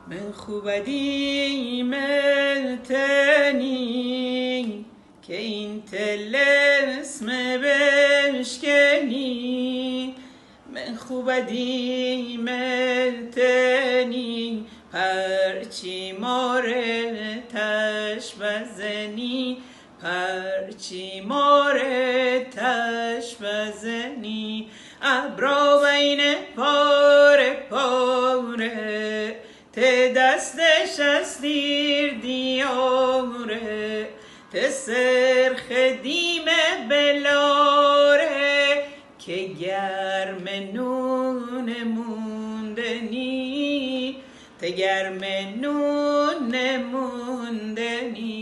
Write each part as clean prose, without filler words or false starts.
من خوبدی ملتنی که این تلسم بشکنی. من خوبدی ملتنی پرچی ماره تش بزنی، پرچی ماره تش بزنی. ابرا بین پاره پاره ته دستش از دیر دیاره، ته سرخ دیم بلاره که گرم نون موندنی، ته گرم نون موندنی.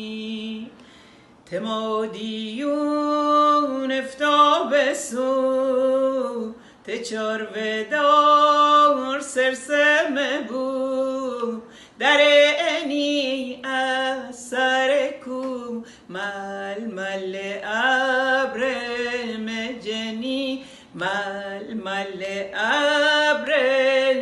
ته مادیون افتاب سو ته چارودار سرسمه بو، در انی از سر کو ململ ابر مجنی، ململ ابر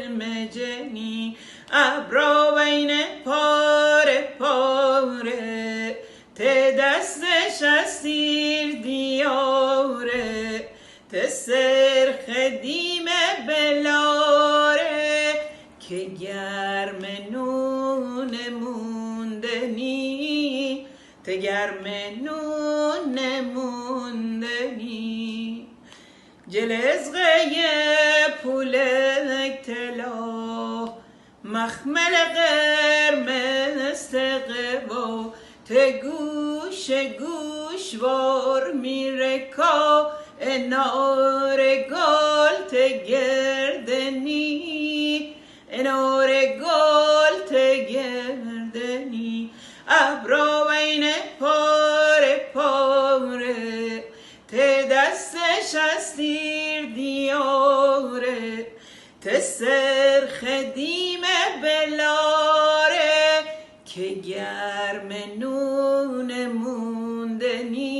مجنی. ابرا بین پاره پاره ته دستش از دیر دیاره، ته سرخ دیم بلاره که گرم نون موندنی، ته گرم نون موندنی. جلزغه پولک طلا مخمل قرمز تقوا، ته گوش گوشوار میرکا انار گال ته گردنی، انار گال ته گردنی. ابرا بین پاره پاره ته دستش از دیر دیاره، ته سرخ دیم بلاره که گرم نون موندنی،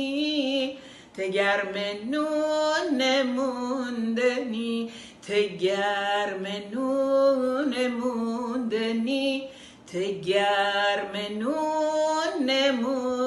ته گرم نون موندنی، ته گرم نون موندنی، ته گرم نون موندنی.